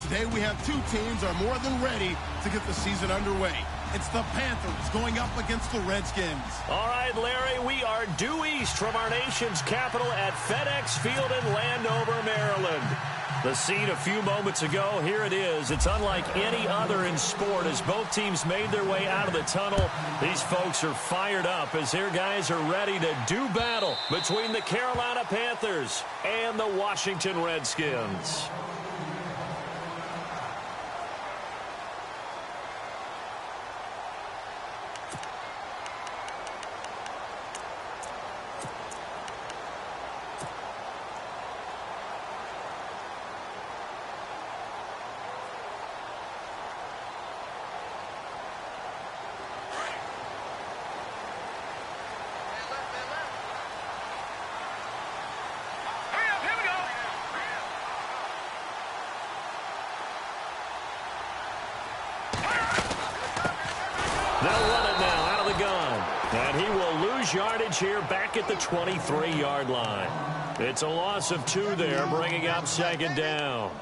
Today we have two teams are more than ready to get the season underway. It's the Panthers going up against the Redskins. All right, Larry, we are due east from our nation's capital at FedEx Field in Landover, Maryland. The scene a few moments ago, here it is. It's unlike any other in sport as both teams made their way out of the tunnel. These folks are fired up as their guys are ready to do battle between the Carolina Panthers and the Washington Redskins. They'll run it now out of the gun. And he will lose yardage here back at the 23-yard line. It's a loss of 2 there, bringing up second down.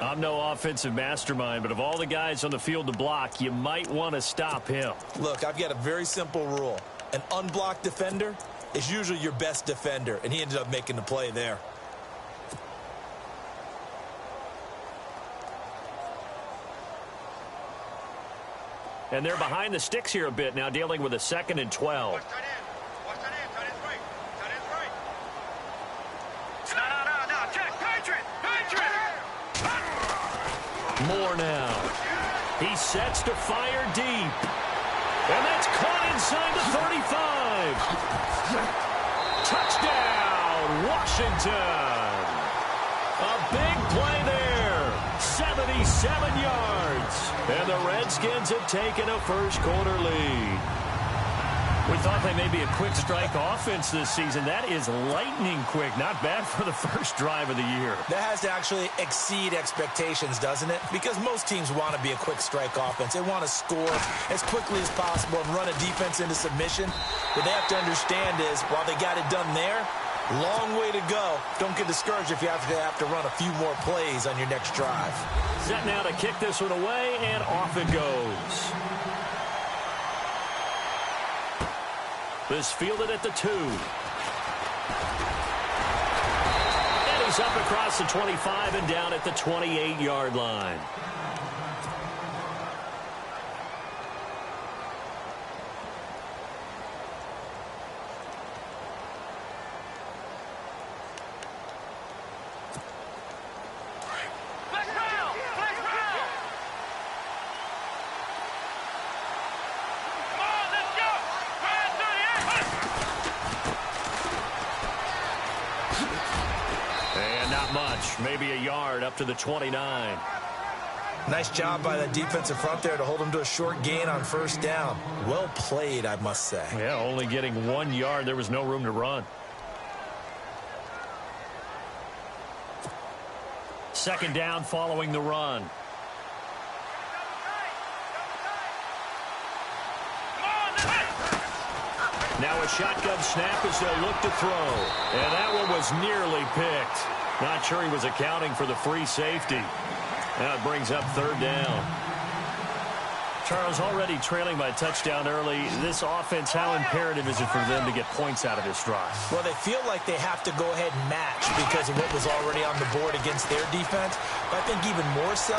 I'm no offensive mastermind, but of all the guys on the field to block, you might want to stop him. Look, I've got a very simple rule. An unblocked defender is usually your best defender, and he ended up making the play there. And they're behind the sticks here a bit now, dealing with a 2nd and 12. Watch tight end. Watch tight end. Tight end's right. Tight end's right. No. Check. Patriot. More now. He sets to fire deep. And that's caught inside the 35. Touchdown, Washington. A big play there. 77 yards. And the Redskins have taken a first-quarter lead. We thought they may be a quick strike offense this season. That is lightning quick. Not bad for the first drive of the year. That has to actually exceed expectations, doesn't it? Because most teams want to be a quick strike offense. They want to score as quickly as possible and run a defense into submission. What they have to understand is, while they got it done there, long way to go. Don't get discouraged if you have to run a few more plays on your next drive. Set now to kick this one away, and off it goes. This fielded at the 2. And he's up across the 25 and down at the 28-yard line. Maybe a yard up to the 29. Nice job by the defensive front there to hold him to a short gain on first down. Well played, I must say. Yeah, only getting 1 yard. There was no room to run. Second down following the run. Now a shotgun snap as they'll look to throw. And that one was nearly picked. Not sure he was accounting for the free safety. Now it brings up third down. Charles, already trailing by a touchdown early. This offense, how imperative is it for them to get points out of this drive? Well, they feel like they have to go ahead and match because of what was already on the board against their defense. But I think even more so,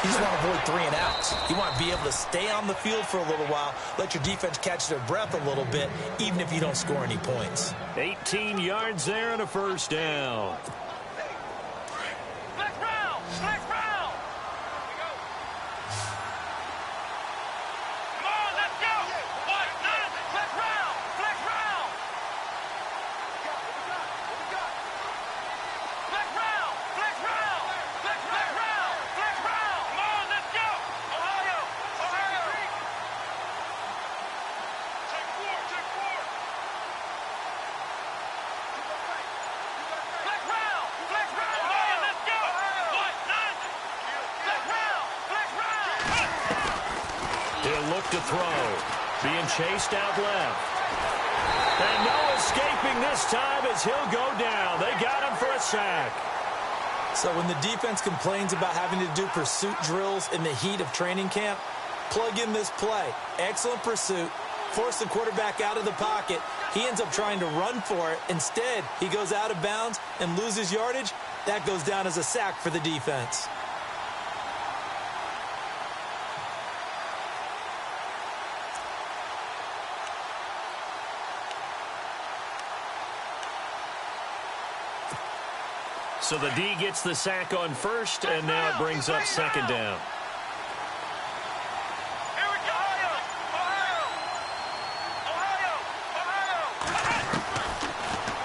you just want to avoid 3 and outs. You want to be able to stay on the field for a little while, let your defense catch their breath a little bit, even if you don't score any points. 18 yards there and a first down. To throw. Being chased out left. And no escaping this time as he'll go down. They got him for a sack. So when the defense complains about having to do pursuit drills in the heat of training camp, plug in this play. Excellent pursuit. Force the quarterback out of the pocket. He ends up trying to run for it. Instead, he goes out of bounds and loses yardage. That goes down as a sack for the defense. So the D gets the sack on first, and now it brings up second down. Here we go. Ohio.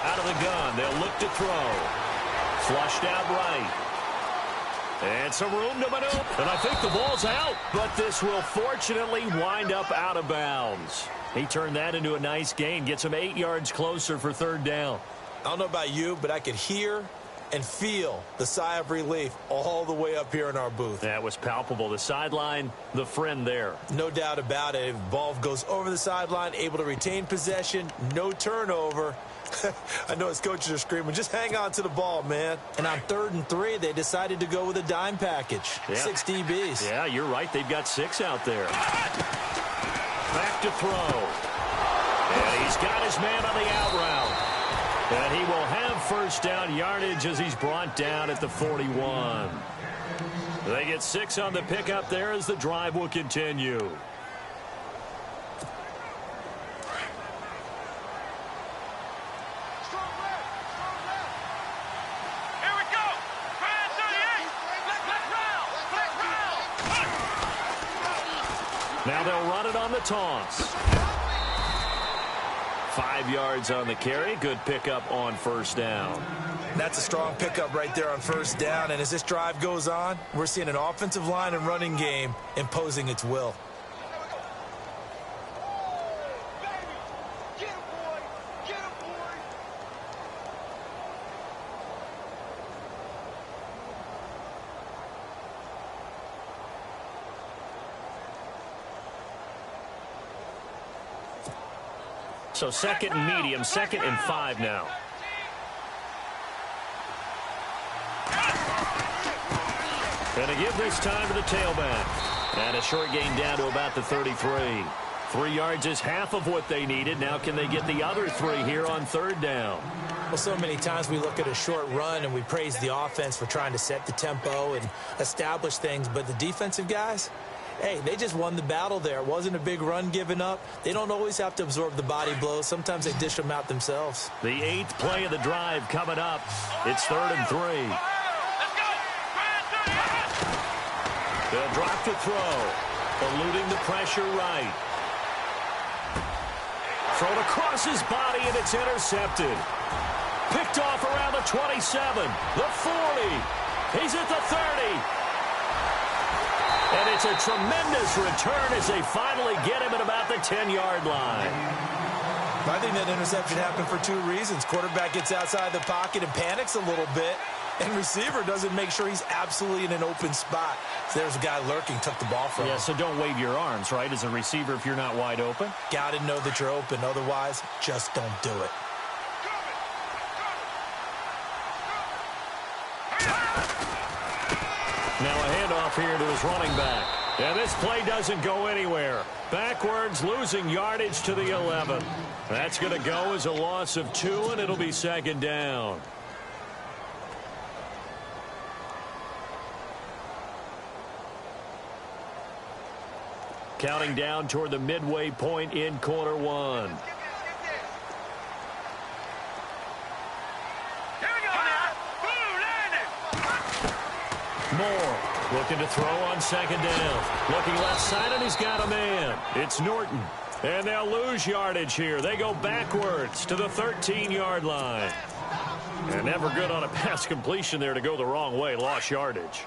Out of the gun, they'll look to throw. Flushed out right. And some room to maneuver. And I think the ball's out, but this will fortunately wind up out of bounds. He turned that into a nice gain, gets him 8 yards closer for third down. I don't know about you, but I could hear and feel the sigh of relief all the way up here in our booth. That was palpable. The sideline, the friend there. No doubt about it. If the ball goes over the sideline, able to retain possession, no turnover. I know his coaches are screaming, just hang on to the ball, man. And on 3rd and 3, they decided to go with a dime package. Yeah. 6 DBs. Yeah, you're right. They've got 6 out there. Back to throw. And he's got his man on the out route. And he will have first down yardage as he's brought down at the 41. They get 6 on the pickup there as the drive will continue. Here we go. 38. Let's round. Now they'll run it on the toss. 5 yards on the carry. Good pickup on first down. That's a strong pickup right there on first down. And as this drive goes on, we're seeing an offensive line and running game imposing its will. Get him, boy. Get him, boy. So second and medium, 2nd and 5 now. Going to give this time to the tailback. And a short gain down to about the 33. 3 yards is half of what they needed. Now can they get the other 3 here on third down? Well, so many times we look at a short run and we praise the offense for trying to set the tempo and establish things. But the defensive guys, hey, they just won the battle there. It wasn't a big run given up. They don't always have to absorb the body blows. Sometimes they dish them out themselves. The 8th play of the drive coming up. It's 3rd and 3. Let's go. They'll drop to throw. Eluding the pressure right. Thrown across his body, and it's intercepted. Picked off around the 27, the 40. He's at the 30. And it's a tremendous return as they finally get him at about the 10-yard line. I think that interception happened for 2 reasons. Quarterback gets outside the pocket and panics a little bit, and receiver doesn't make sure he's absolutely in an open spot. So there's a guy lurking, took the ball from him. Yeah, so don't wave your arms, right, as a receiver if you're not wide open. Got to know that you're open. Otherwise, just don't do it. Now a handoff here to his running back. And this play doesn't go anywhere. Backwards, losing yardage to the 11. That's going to go as a loss of 2, and it'll be second down. Counting down toward the midway point in quarter 1. Here we go now. Boom, landed. Moore looking to throw on second down. Looking left side, and he's got a man. It's Norton. And they'll lose yardage here. They go backwards to the 13-yard line. And never good on a pass completion there to go the wrong way. Lost yardage.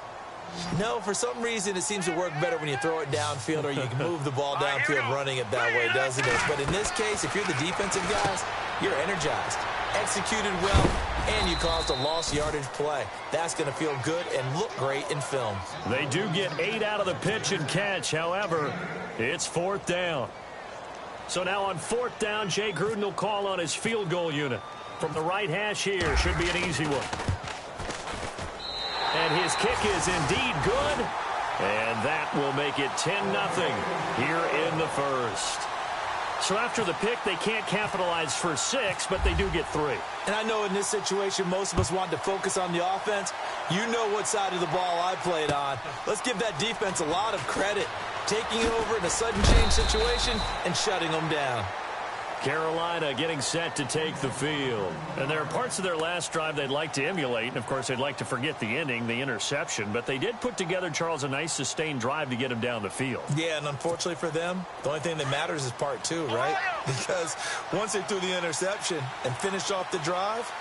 No, for some reason, it seems to work better when you throw it downfield or you can move the ball downfield running it that way, doesn't it? But in this case, if you're the defensive guys, you're energized, executed well, and you caused a lost yardage play. That's going to feel good and look great in film. They do get 8 out of the pitch and catch. However, it's 4th down. So now on 4th down, Jay Gruden will call on his field goal unit. From the right hash here, should be an easy one. And his kick is indeed good. And that will make it 10-0 here in the first. So after the pick, they can't capitalize for 6, but they do get 3. And I know in this situation, most of us want to focus on the offense. You know what side of the ball I played on. Let's give that defense a lot of credit, taking over in a sudden change situation and shutting them down. Carolina getting set to take the field. And there are parts of their last drive they'd like to emulate. And, of course, they'd like to forget the ending, the interception. But they did put together, Charles, a nice sustained drive to get him down the field. Yeah, and unfortunately for them, the only thing that matters is part 2, right? Because once they threw the interception and finished off the drive,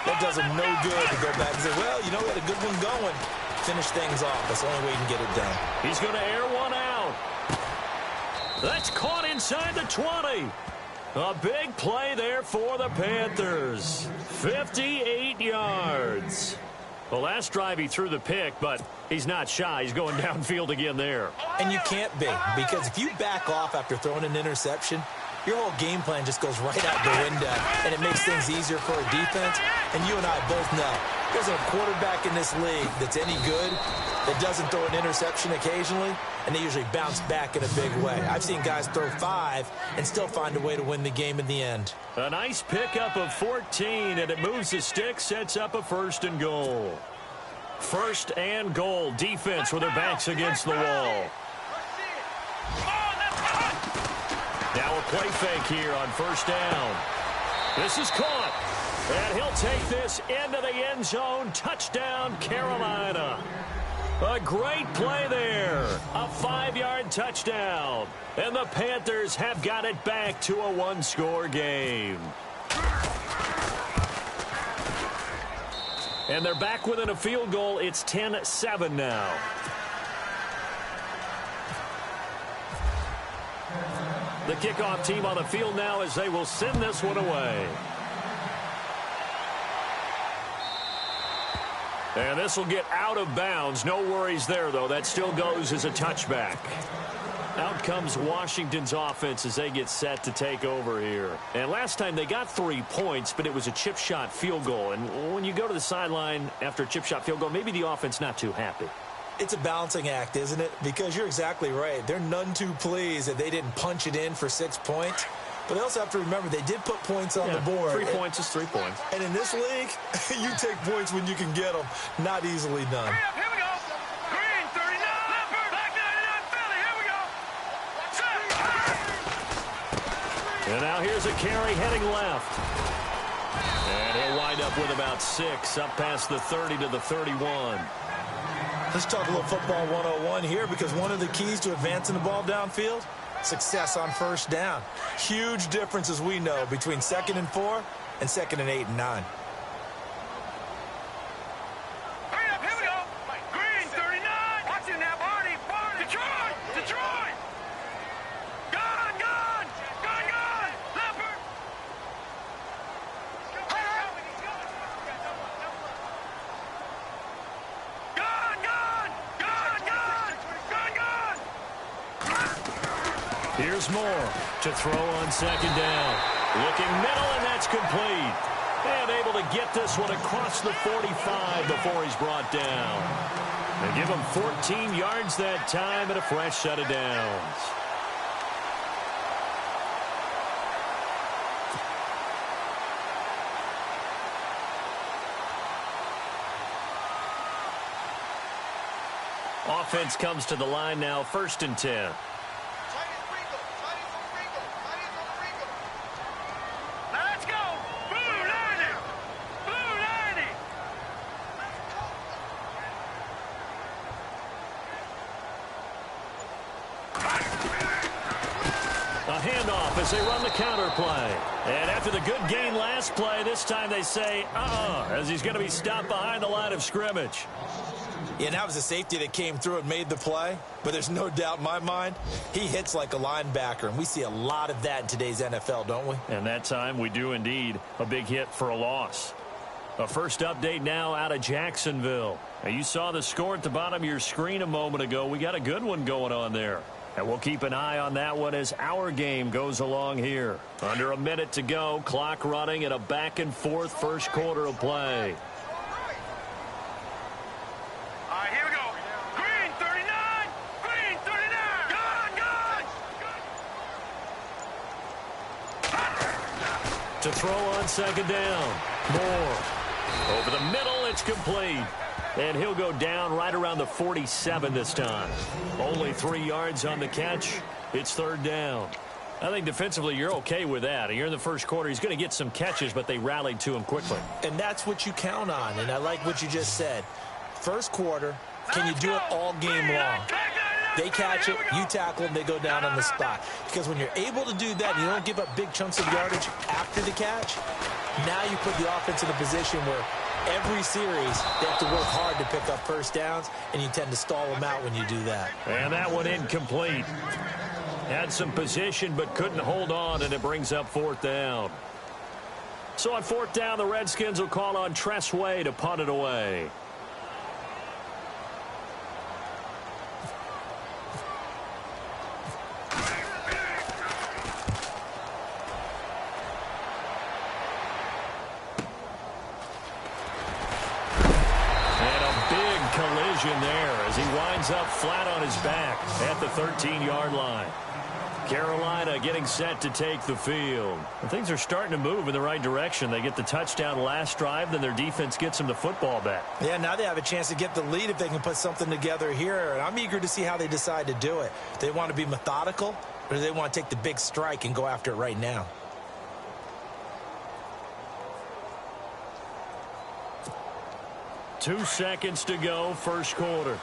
that does them no good to go back and say, well, you know, we had a good one going. Finish things off. That's the only way you can get it done. He's going to air one out. That's caught inside the 20. A big play there for the Panthers. 58 yards. The last drive he threw the pick, but he's not shy. He's going downfield again there. And you can't be, because if you back off after throwing an interception, your whole game plan just goes right out the window, and it makes things easier for a defense. And you and I both know there's a quarterback in this league that's any good that doesn't throw an interception occasionally, and they usually bounce back in a big way. I've seen guys throw 5 and still find a way to win the game in the end. A nice pickup of 14, and it moves the stick, sets up a 1st and goal. 1st and goal, defense with their backs against the wall. Now a play fake here on 1st down. This is caught, and he'll take this into the end zone. Touchdown, Carolina. A great play there. A 5-yard touchdown. And the Panthers have got it back to a 1-score game. And they're back within a field goal. It's 10-7 now. The kickoff team on the field now as they will send this one away. And this will get out of bounds. No worries there, though. That still goes as a touchback. Out comes Washington's offense as they get set to take over here. And last time they got 3 points, but it was a chip shot field goal. And when you go to the sideline after a chip shot field goal, maybe the offense not too happy. It's a balancing act, isn't it? Because you're exactly right. They're none too pleased that they didn't punch it in for 6 points. But they also have to remember they did put points on the board. 3 points is 3 points. And in this league, you take points when you can get them. Not easily done. Here we go. Green, 39. Leopard, black 99. Philly, here we go. And now here's a carry heading left. And he'll wind up with about 6, up past the 30 to the 31. Let's talk a little football 101 here, because one of the keys to advancing the ball downfield, success on 1st down. Huge difference, as we know, between 2nd and 4 and 2nd and 8 and 9. Hurry up, here we go. Green, 39. Watch it now, Barney. Detroit, Detroit. Gone, gone. Gone, gone. Leopard. Gone, gone. Gone, gone. Gone, gone. Here's Moore to throw on 2nd down. Looking middle, and that's complete. And able to get this one across the 45 before he's brought down. They give him 14 yards that time and a fresh set of downs. Offense comes to the line now, 1st and 10. Let's go. Blue 90. Blue 90. A handoff as they run the counter play. And after the good gain last play, this time they say, as he's going to be stopped behind the line of scrimmage. Yeah, and that was a safety that came through and made the play. But there's no doubt in my mind, he hits like a linebacker. And we see a lot of that in today's NFL, don't we? And that time we do indeed. A big hit for a loss. A first update now out of Jacksonville. Now, you saw the score at the bottom of your screen a moment ago. We got a good one going on there. And we'll keep an eye on that one as our game goes along here. Under a minute to go, clock running, and a back-and-forth first quarter of play. To throw on second down. Moore. Over the middle, it's complete. And he'll go down right around the 47 this time. Only 3 yards on the catch. It's third down. I think defensively you're okay with that. Here in the first quarter, he's going to get some catches, but they rallied to him quickly. And that's what you count on, and I like what you just said. First quarter, can you do it all game long? They catch it, you tackle them, they go down on the spot. Because when you're able to do that, and you don't give up big chunks of yardage after the catch, now you put the offense in a position where every series they have to work hard to pick up first downs, and you tend to stall them out when you do that. And that one incomplete. Had some position but couldn't hold on, and it brings up fourth down. So on fourth down, the Redskins will call on Tress Way to punt it away. Collision there as he winds up flat on his back at the 13-yard line. Carolina getting set to take the field. And things are starting to move in the right direction. They get the touchdown last drive, then their defense gets them the football back. Yeah, now they have a chance to get the lead if they can put something together here. And I'm eager to see how they decide to do it. Do they want to be methodical, or do they want to take the big strike and go after it right now? 2 seconds to go, first quarter.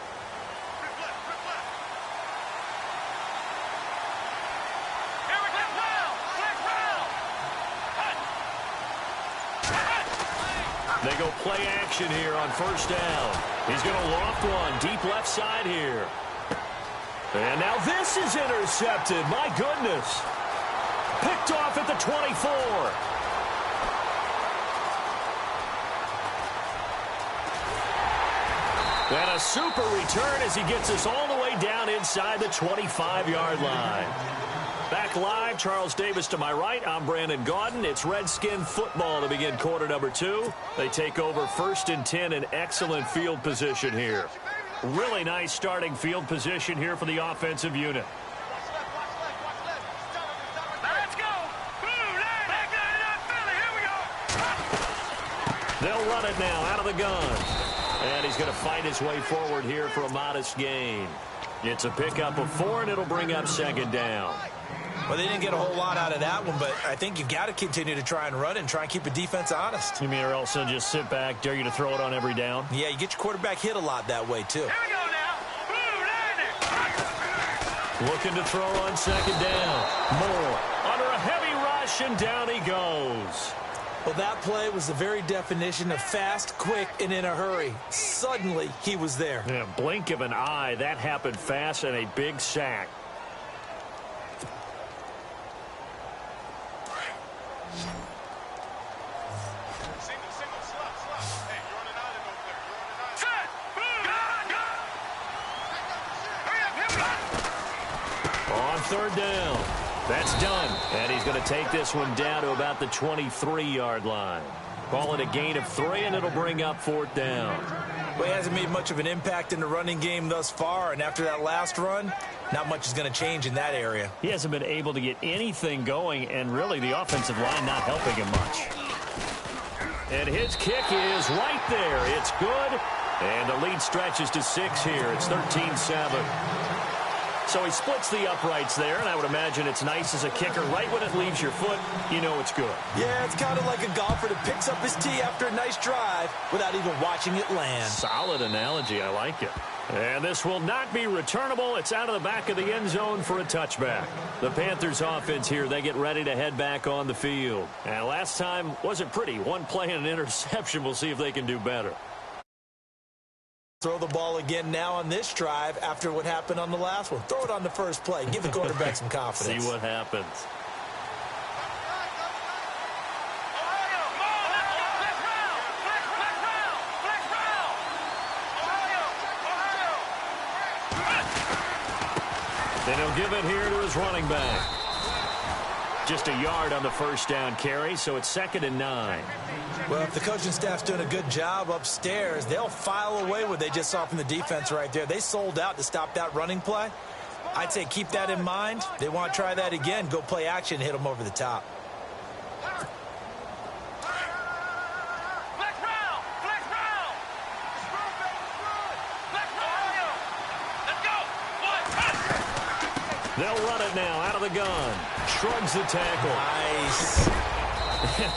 They go play action here on first down. He's going to loft one deep left side here. And now this is intercepted. My goodness. Picked off at the 24. And a super return as he gets us all the way down inside the 25-yard line. Back live, Charles Davis to my right. I'm Brandon Gaudin. It's Redskin football to begin quarter number 2. They take over 1st and 10 in excellent field position here. Really nice starting field position here for the offensive unit. Let's go. Here we go. They'll run it now out of the gun. And he's going to fight his way forward here for a modest gain. It's a pickup of 4, and it'll bring up second down. Well, they didn't get a whole lot out of that one, but I think you've got to continue to try and run and try and keep the defense honest. You mean or else they'll just sit back, dare you to throw it on every down? Yeah, you get your quarterback hit a lot that way, too. Here we go now. Looking to throw on second down. Moore under a heavy rush, and down he goes. Well, that play was the very definition of fast, quick, and in a hurry. Suddenly, he was there. Yeah, blink of an eye. That happened fast, and a big sack. On third down. That's done. And he's going to take this one down to about the 23-yard line. Call it a gain of 3, and it'll bring up fourth down. Well, he hasn't made much of an impact in the running game thus far, and after that last run, not much is going to change in that area. He hasn't been able to get anything going, and really the offensive line not helping him much. And his kick is right there. It's good, and the lead stretches to 6 here. It's 13-7. So he splits the uprights there, and I would imagine it's nice as a kicker. Right when it leaves your foot, you know it's good. Yeah, it's kind of like a golfer that picks up his tee after a nice drive without even watching it land. Solid analogy. I like it. And this will not be returnable. It's out of the back of the end zone for a touchback. The Panthers offense here, they get ready to head back on the field. And last time wasn't pretty. One play and an interception. We'll see if they can do better. Throw the ball again now on this drive after what happened on the last one. Throw it on the first play. Give the quarterback some confidence. See what happens. Then he'll give it here to his running back. Just a yard on the first down carry, so it's 2nd and 9. Well, if the coaching staff's doing a good job upstairs, they'll file away what they just saw from the defense right there. They sold out to stop that running play. I'd say keep that in mind. They want to try that again. Go play action, hit them over the top. They'll run it now out of the gun. Shrugs the tackle. Nice.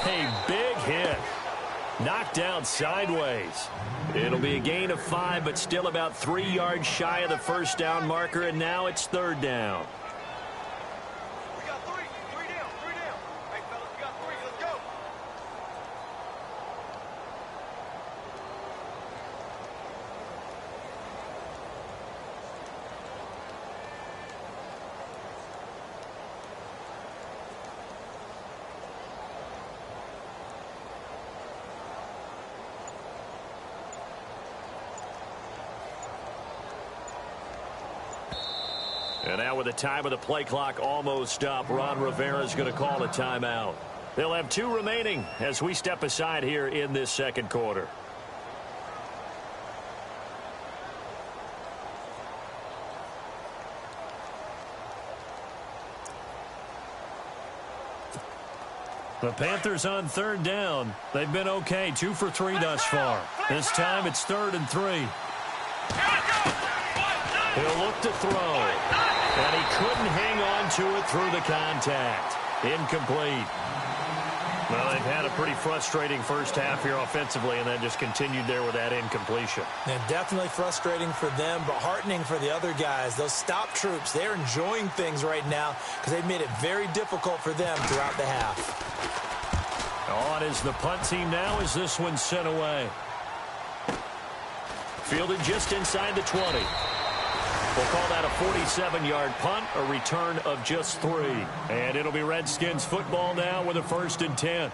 A big hit. Knocked down sideways. It'll be a gain of 5, but still about 3 yards shy of the first down marker, and now it's third down. We got three. Three down. Three down. Hey, fellas, we got three. Let's go. And now with the time of the play clock almost up, Ron Rivera's going to call a timeout. They'll have 2 remaining as we step aside here in this second quarter. The Panthers on third down. They've been okay, 2 for 3 thus far. This time it's 3rd and 3. He'll look to throw. And he couldn't hang on to it through the contact. Incomplete. Well, they've had a pretty frustrating first half here offensively, and then just continued there with that incompletion. And definitely frustrating for them, but heartening for the other guys. Those stop troops, they're enjoying things right now because they've made it very difficult for them throughout the half. On is the punt team now as this one's sent away. Fielded just inside the 20. We'll call that a 47-yard punt, a return of just 3. And it'll be Redskins football now with a 1st and 10.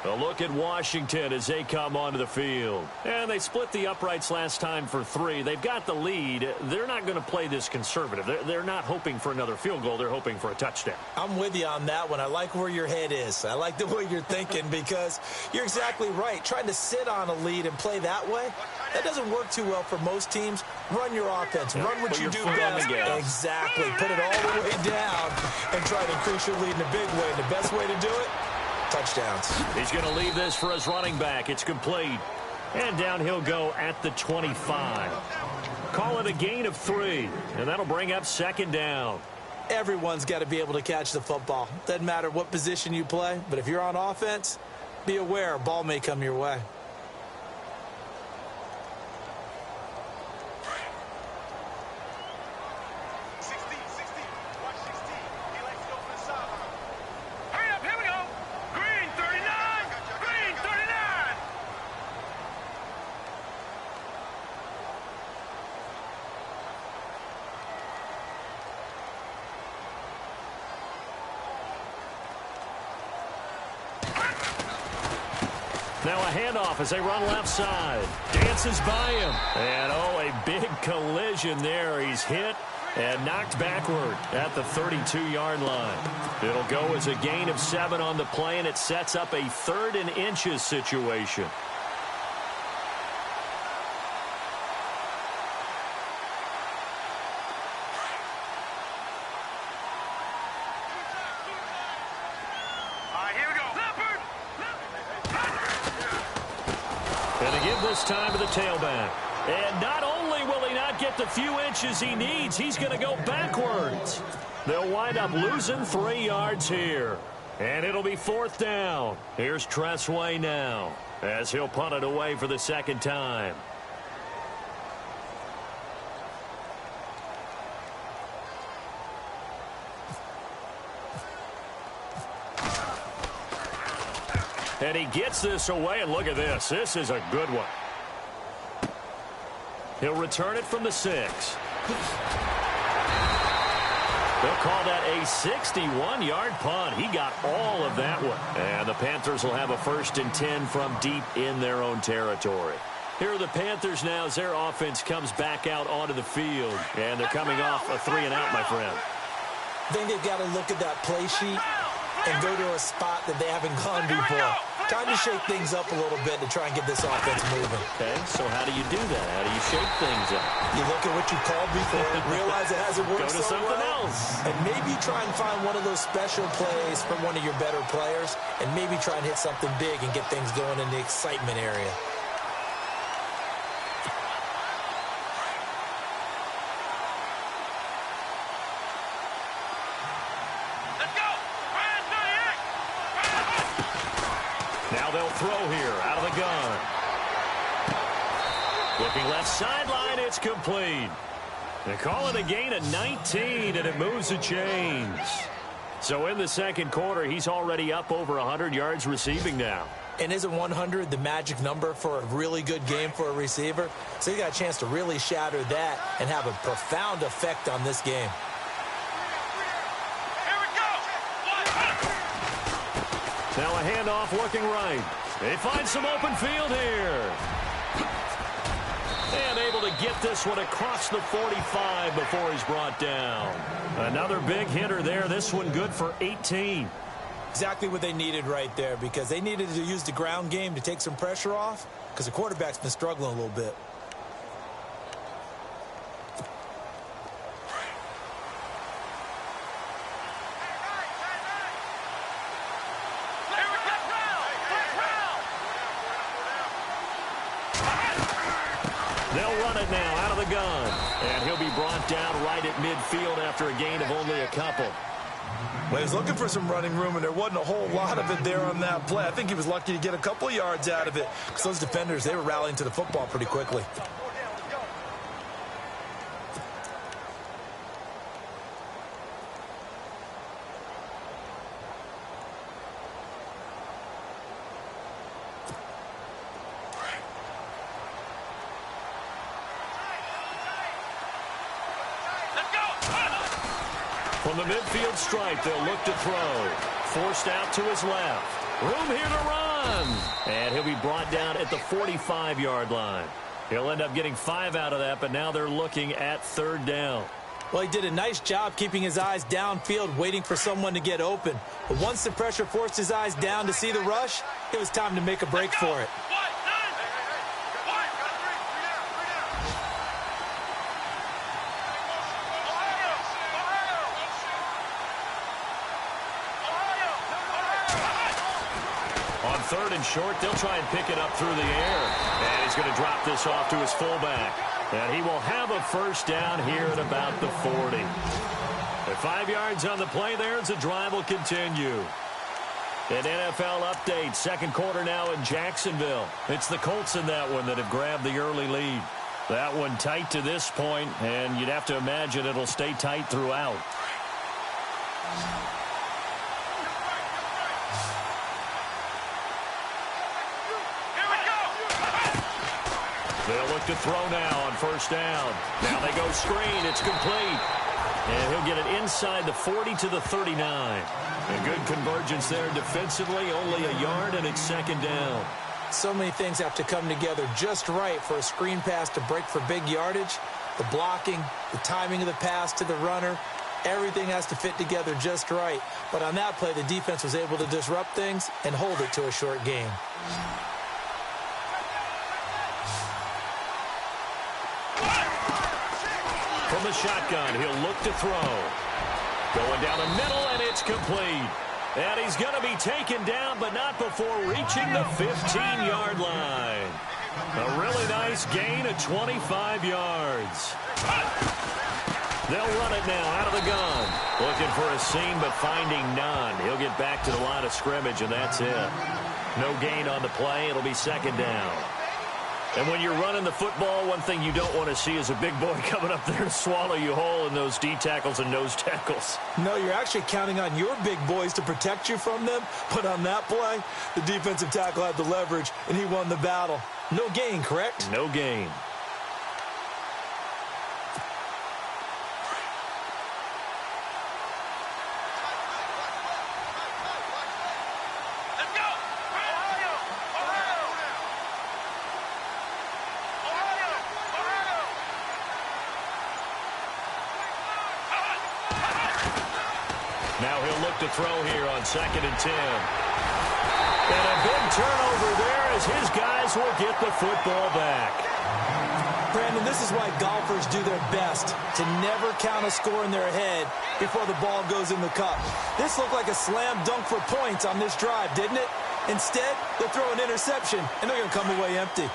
A look at Washington as they come onto the field. And they split the uprights last time for 3. They've got the lead. They're not going to play this conservative. They're not hoping for another field goal. They're hoping for a touchdown. I'm with you on that one. I like where your head is. I like the way you're thinking because you're exactly right. Trying to sit on a lead and play that way, that doesn't work too well for most teams. Run your offense. Run what you do best. Exactly. Put it all the way down and try to increase your lead in a big way. And the best way to do it, touchdowns. He's going to leave this for his running back. It's complete. And down he'll go at the 25. Call it a gain of 3. And that'll bring up 2nd down. Everyone's got to be able to catch the football. Doesn't matter what position you play. But if you're on offense, be aware a ball may come your way. Now a handoff as they run left side. Dances by him. And, oh, a big collision there. He's hit and knocked backward at the 32-yard line. It'll go as a gain of 7 on the play, and it sets up a 3rd and inches situation. This time to the tailback. And not only will he not get the few inches he needs, he's going to go backwards. They'll wind up losing 3 yards here. And it'll be 4th down. Here's Tressway now as he'll punt it away for the 2nd time. And he gets this away, and look at this. This is a good one. He'll return it from the 6. They'll call that a 61-yard punt. He got all of that one. And the Panthers will have a 1st and 10 from deep in their own territory. Here are the Panthers now as their offense comes back out onto the field. And they're coming off a 3-and-out, my friend. I think they've got to look at that play sheet and go to a spot that they haven't gone before. Time to shake things up a little bit to try and get this offense moving. Okay, so how do you do that? How do you shake things up? You look at what you called before, realize it hasn't worked Go to so something well, else. and maybe try and find one of those special plays from one of your better players, and maybe try and hit something big and get things going in the excitement area. they'll throw here out of the gun. Looking left sideline, it's complete. They call it a gain of 19, and it moves the chains. So in the second quarter, he's already up over 100 yards receiving now. And isn't 100 the magic number for a really good game for a receiver? So you got a chance to really shatter that and have a profound effect on this game. Here we go. Now a handoff looking right. They find some open field here. And able to get this one across the 45 before he's brought down. Another big hitter there. This one good for 18. Exactly what they needed right there, because they needed to use the ground game to take some pressure off, because the quarterback's been struggling a little bit. They'll run it now out of the gun. And he'll be brought down right at midfield after a gain of only a couple. Well, he was looking for some running room, and there wasn't a whole lot of it there on that play. I think he was lucky to get a couple of yards out of it, because those defenders, they were rallying to the football pretty quickly. From the midfield stripe, they'll look to throw. Forced out to his left. Room here to run. And he'll be brought down at the 45-yard line. He'll end up getting 5 out of that, but now they're looking at third down. Well, he did a nice job keeping his eyes downfield, waiting for someone to get open. But once the pressure forced his eyes down to see the rush, it was time to make a break for it. Third and short, they'll try and pick it up through the air. And he's going to drop this off to his fullback. And he will have a first down here at about the 40. At 5 yards on the play there as the drive will continue. An NFL update, second quarter now in Jacksonville. It's the Colts in that one that have grabbed the early lead. That one tight to this point, and you'd have to imagine it'll stay tight throughout. They'll look to throw now on first down. Now they go screen. It's complete. And he'll get it inside the 40 to the 39. A good convergence there defensively. Only a yard, and it's second down. So many things have to come together just right for a screen pass to break for big yardage. The blocking, the timing of the pass to the runner, everything has to fit together just right. But on that play, the defense was able to disrupt things and hold it to a short gain. From the shotgun, he'll look to throw. Going down the middle, and it's complete. And he's going to be taken down, but not before reaching the 15-yard line. A really nice gain of 25 yards. They'll run it now out of the gun. Looking for a seam, but finding none. He'll get back to the line of scrimmage, and that's it. No gain on the play. It'll be second down. And when you're running the football, one thing you don't want to see is a big boy coming up there to swallow you whole in those D tackles and nose tackles. No, you're actually counting on your big boys to protect you from them. But on that play, the defensive tackle had the leverage, and he won the battle. No gain, correct? No gain. Now he'll look to throw here on 2nd and 10. And a big turnover there as his guys will get the football back. Brandon, this is why golfers do their best to never count a score in their head before the ball goes in the cup. This looked like a slam dunk for points on this drive, didn't it? Instead, they'll throw an interception, and they're going to come away empty.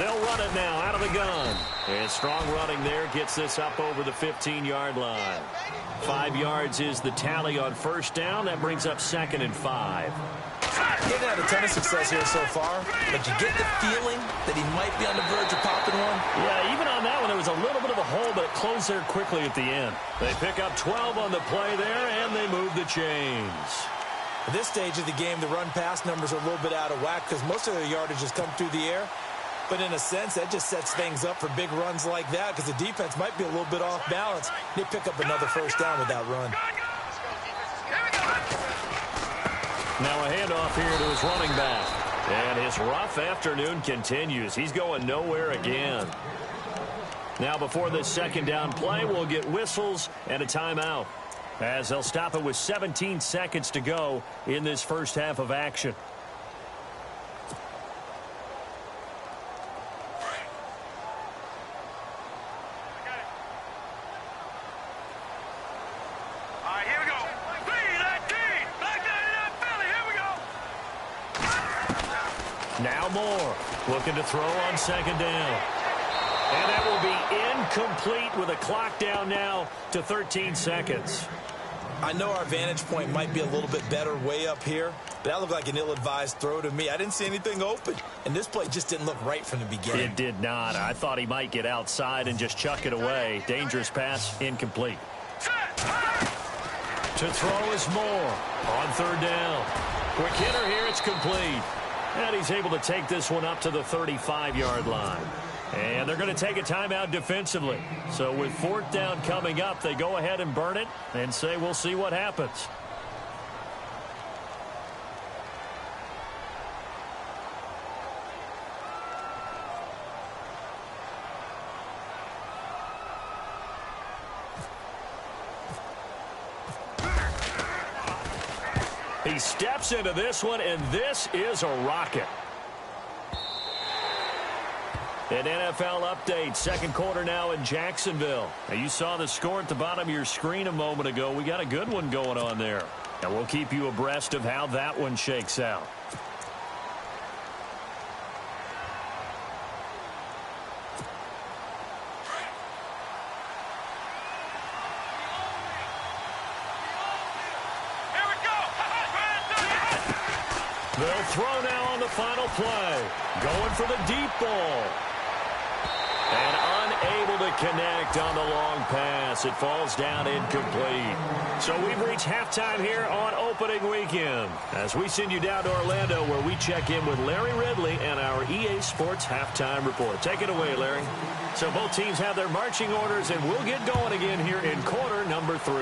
They'll run it now out of the gun. And strong running there gets this up over the 15-yard line. 5 yards is the tally on first down. That brings up 2nd and 5. He hasn't had a ton of success here so far, but you get the feeling that he might be on the verge of popping one. Yeah, even on that one, there was a little bit of a hole, but it closed there quickly at the end. They pick up 12 on the play there, and they move the chains. At this stage of the game, the run-pass numbers are a little bit out of whack because most of their yardage has come through the air. But in a sense, that just sets things up for big runs like that because the defense might be a little bit off balance. They pick up another first down with that run. Now a handoff here to his running back. And his rough afternoon continues. He's going nowhere again. Now before this second down play, we'll get whistles and a timeout, as they'll stop it with 17 seconds to go in this first half of action. Now Moore looking to throw on second down. And that will be incomplete with a clock down now to 13 seconds. I know our vantage point might be a little bit better way up here, but that looked like an ill-advised throw to me. I didn't see anything open, and this play just didn't look right from the beginning. It did not. I thought he might get outside and just chuck it away. Dangerous pass, incomplete. To throw is Moore on third down. Quick hitter here, it's complete. And he's able to take this one up to the 35-yard line. And they're going to take a timeout defensively. So with fourth down coming up, they go ahead and burn it and say we'll see what happens. He steps into this one, and this is a rocket. An NFL update, second quarter now in Jacksonville. Now, you saw the score at the bottom of your screen a moment ago. We got a good one going on there. And we'll keep you abreast of how that one shakes out. They'll throw now on the final play. Going for the deep ball. And unable to connect on the long pass. It falls down incomplete. So we've reached halftime here on opening weekend, as we send you down to Orlando, where we check in with Larry Ridley and our EA Sports halftime report. Take it away, Larry. So both teams have their marching orders, and we'll get going again here in quarter number 3.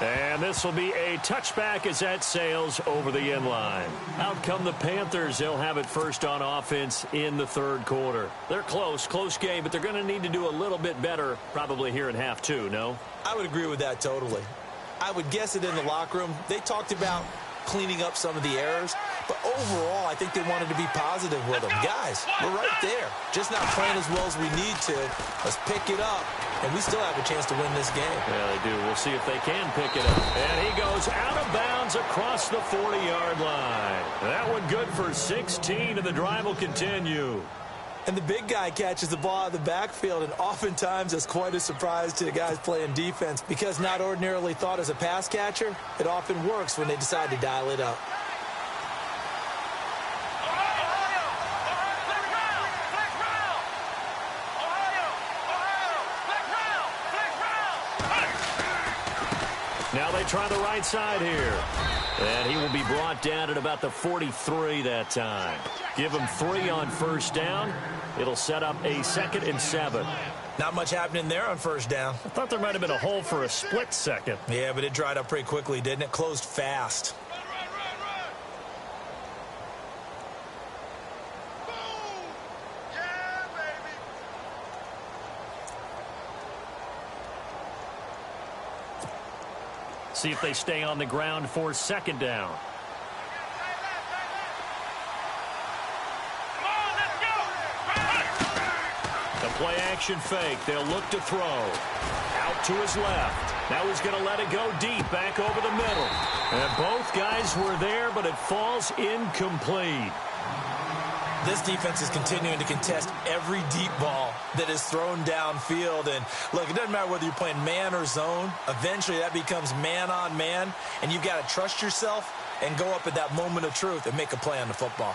And this will be a touchback as that sails over the end line. Out come the Panthers. They'll have it first on offense in the third quarter. They're close game, but they're going to need to do a little bit better probably here in half 2, no? I would agree with that totally. I would guess it in the locker room. They talked about cleaning up some of the errors, but overall, I think they wanted to be positive with them. Guys, we're right there. Just not playing as well as we need to. Let's pick it up, and we still have a chance to win this game. Yeah, they do. We'll see if they can pick it up. And he goes out of bounds across the 40-yard line. That one good for 16, and the drive will continue. And the big guy catches the ball out of the backfield, and oftentimes that's quite a surprise to the guys playing defense, because not ordinarily thought as a pass catcher, it often works when they decide to dial it up. Now they try the right side here. And he will be brought down at about the 43 that time. Give him 3 on first down. It'll set up a 2nd and 7. Not much happening there on first down. I thought there might have been a hole for a split second. Yeah, but it dried up pretty quickly, didn't it? Closed fast. See if they stay on the ground for second down. The play action fake. They'll look to throw. Out to his left. Now he's going to let it go deep, back over the middle. And both guys were there, but it falls incomplete. This defense is continuing to contest every deep ball that is thrown downfield. And, look, it doesn't matter whether you're playing man or zone. Eventually that becomes man on man, and you've got to trust yourself and go up at that moment of truth and make a play on the football.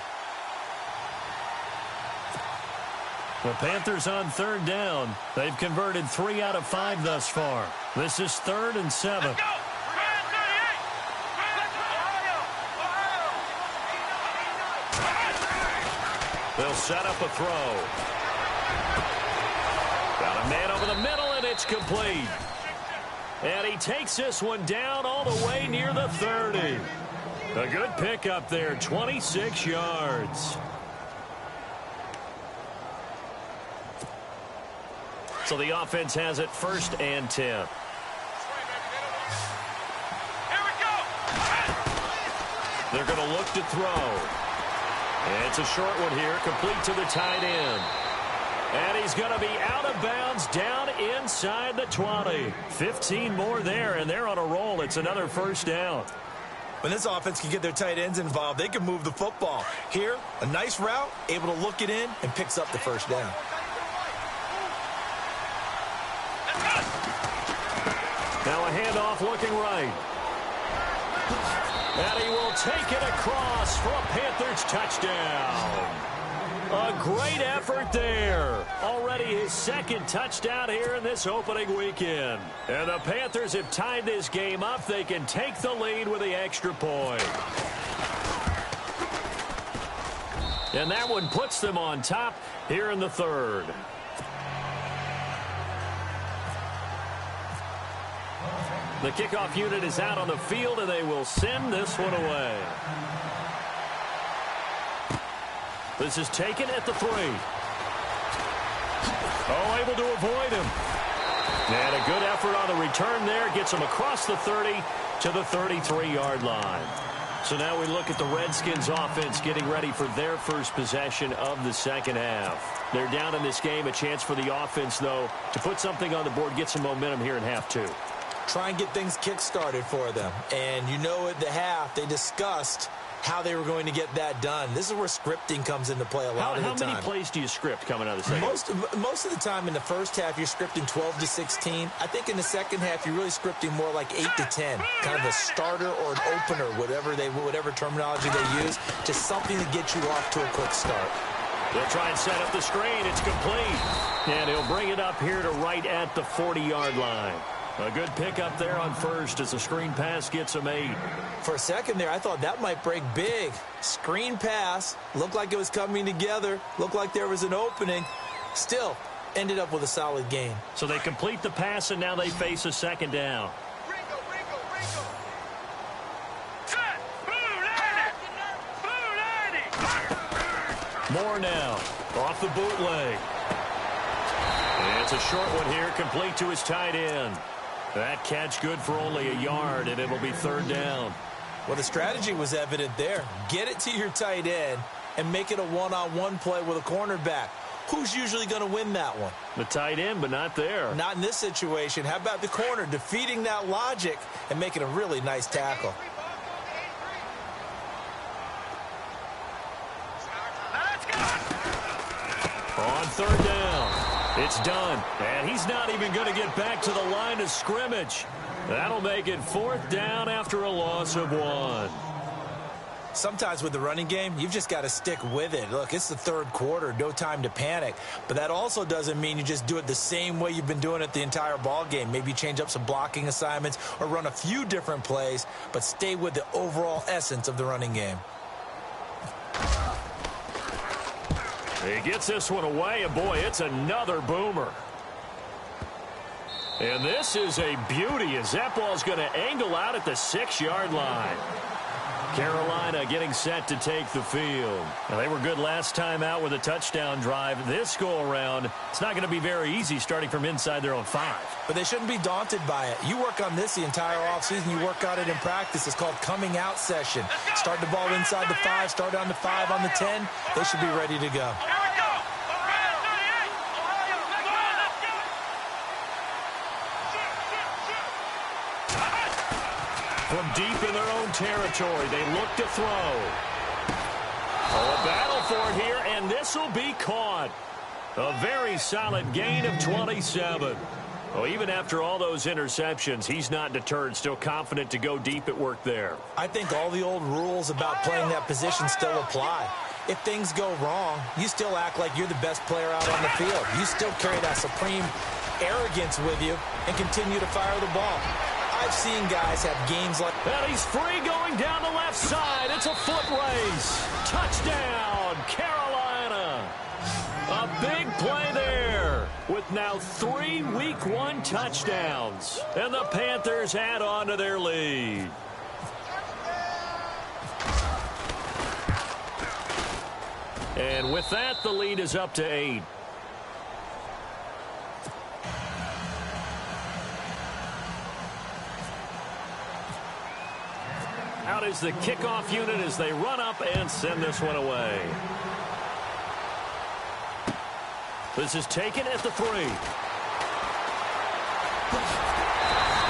The Panthers on third down. They've converted 3 out of 5 thus far. This is 3rd and 7. They'll set up a throw. Got a man over the middle, and it's complete. And he takes this one down all the way near the 30. A good pickup there, 26 yards. So the offense has it 1st and 10. Here we go. They're going to look to throw. And it's a short one here, complete to the tight end. And he's going to be out of bounds down inside the 20. 15 more there, and they're on a roll. It's another 1st down. When this offense can get their tight ends involved, they can move the football. Here, a nice route, able to look it in, and picks up the 1st down. Now a handoff looking right. And he will take it across for a Panthers touchdown. A great effort there. Already his 2nd touchdown here in this opening weekend. And the Panthers have tied this game up. They can take the lead with the extra point. And that one puts them on top here in the 3rd. The kickoff unit is out on the field, and they will send this one away. This is taken at the 3. Oh, able to avoid him. And a good effort on the return there. Gets him across the 30 to the 33-yard line. So now we look at the Redskins offense getting ready for their first possession of the 2nd half. They're down in this game. A chance for the offense, though, to put something on the board, get some momentum here in half 2. Try and get things kick-started for them. And you know at the half, they discussed how they were going to get that done. This is where scripting comes into play a lot of the time. How many plays do you script coming out of the second? Most of the time in the first half, you're scripting 12 to 16. I think in the second half, you're really scripting more like 8 to 10. Kind of a starter or an opener, whatever terminology they use, just something to get you off to a quick start. They'll try and set up the screen. It's complete. And he'll bring it up here to right at the 40-yard line. A good pickup there on 1st as the screen pass gets him 8. For a second there, I thought that might break big. Screen pass, looked like it was coming together, looked like there was an opening. Still, ended up with a solid gain. So they complete the pass, and now they face a 2nd down. Set. More now, off the bootleg. And it's a short one here, complete to his tight end. That catch good for only a yard, and it'll be 3rd down. Well, the strategy was evident there. Get it to your tight end and make it a one-on-one play with a cornerback. Who's usually going to win that one? The tight end, but not there. Not in this situation. How about the corner defeating that logic and making a really nice tackle? On 3rd down. It's done, and he's not even going to get back to the line of scrimmage. That'll make it 4th down after a loss of 1. Sometimes with the running game, you've just got to stick with it. Look, it's the 3rd quarter, no time to panic. But that also doesn't mean you just do it the same way you've been doing it the entire ball game. Maybe change up some blocking assignments or run a few different plays, but stay with the overall essence of the running game. He gets this one away, and boy, it's another boomer. And this is a beauty as that ball's going to angle out at the 6-yard line. Carolina getting set to take the field. Now, they were good last time out with a touchdown drive. This go-around, it's not going to be very easy starting from inside their own 5. But they shouldn't be daunted by it. You work on this the entire offseason. You work on it in practice. It's called coming out session. Start the ball inside the 5, start on the 5, on the 10. They should be ready to go. From deep in their own territory, they look to throw. Oh, a battle for it here, and this will be caught. A very solid gain of 27. Well, even after all those interceptions, he's not deterred, still confident to go deep at work there. I think all the old rules about playing that position still apply. If things go wrong, you still act like you're the best player out on the field. You still carry that supreme arrogance with you and continue to fire the ball. I've seen guys have games like... And he's free going down the left side. It's a foot race. Touchdown, Carolina. A big play there with now 3 Week 1 touchdowns. And the Panthers add on to their lead. And with that, the lead is up to 8. Out is the kickoff unit as they run up and send this one away. This is taken at the 3.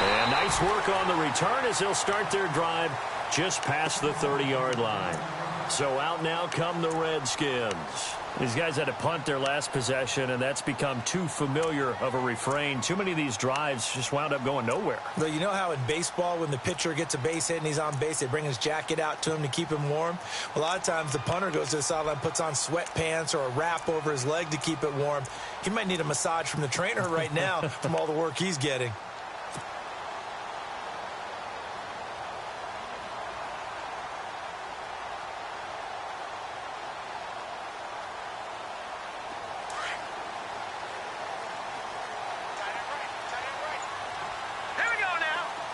And nice work on the return as they'll start their drive just past the 30-yard line. So out now come the Redskins. These guys had to punt their last possession, and that's become too familiar of a refrain. Too many of these drives just wound up going nowhere. But you know how in baseball, when the pitcher gets a base hit and he's on base, they bring his jacket out to him to keep him warm? A lot of times the punter goes to the sideline, puts on sweatpants or a wrap over his leg to keep it warm. He might need a massage from the trainer right now from all the work he's getting.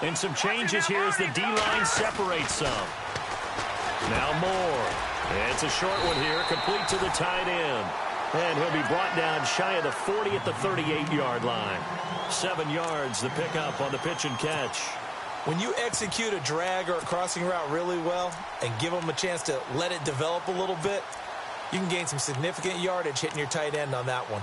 And some changes here as the D-line separates some. Now Moore. It's a short one here, complete to the tight end. And he'll be brought down shy of the 40 at the 38-yard line. 7 yards, the pickup on the pitch and catch. When you execute a drag or a crossing route really well and give them a chance to let it develop a little bit, you can gain some significant yardage hitting your tight end on that one.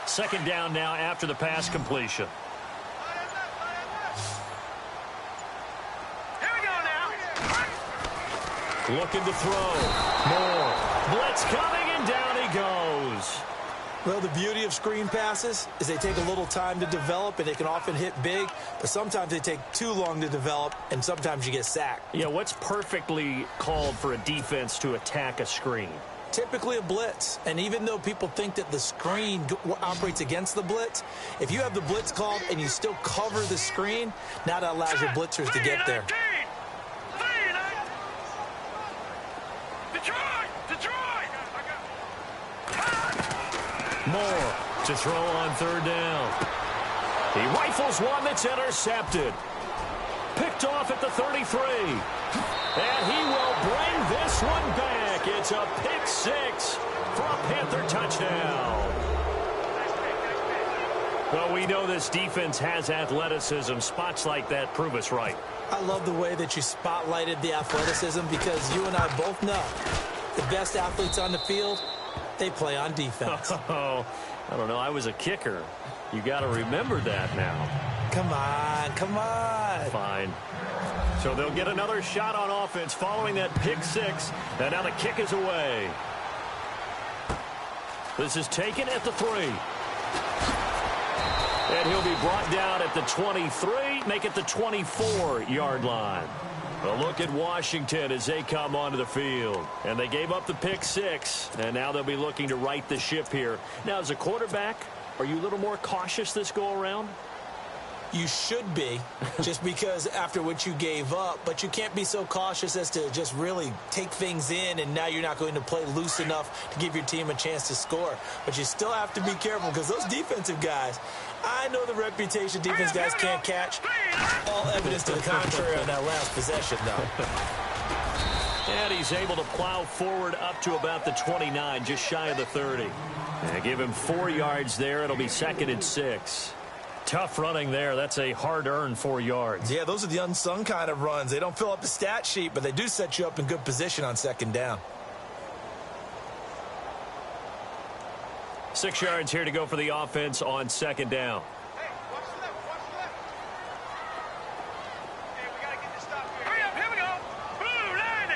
Second down now after the pass completion. Here we go now. Looking to throw. Moore. Blitz coming, and down he goes. Well, the beauty of screen passes is they take a little time to develop, and they can often hit big, but sometimes they take too long to develop, and sometimes you get sacked. Yeah, what's perfectly called for a defense to attack a screen? Typically a blitz, and even though people think that the screen operates against the blitz, if you have the blitz called and you still cover the screen, now that allows your blitzers to get there. Detroit! Moore to throw on third down. He rifles one that's intercepted. Picked off at the 33. And he will bring this one back. It's a pick 6 for a Panther touchdown. Well, we know this defense has athleticism. Spots like that prove us right. I love the way that you spotlighted the athleticism because you and I both know the best athletes on the field, they play on defense. Oh, I don't know. I was a kicker. You got to remember that now. Come on, come on. Fine. So they'll get another shot on offense following that pick 6. And now the kick is away. This is taken at the 3. And he'll be brought down at the 23, make it the 24-yard line. A look at Washington as they come onto the field. And they gave up the pick 6, and now they'll be looking to right the ship here. Now, as a quarterback, are you a little more cautious this go-around? You should be, just because after what you gave up, but you can't be so cautious as to just really take things in, and now you're not going to play loose enough to give your team a chance to score. But you still have to be careful because those defensive guys, I know the reputation defense guys can't catch. All evidence to the contrary on that last possession, though. And he's able to plow forward up to about the 29, just shy of the 30. And give him 4 yards there. It'll be 2nd and 6. Tough running there. That's a hard-earned 4 yards. Yeah, those are the unsung kind of runs. They don't fill up the stat sheet, but they do set you up in good position on second down. 6 yards here to go for the offense on second down. Hey, watch the left, watch the left. Hey, we got to get this stop here. Hurry up, here we go. Blue 90.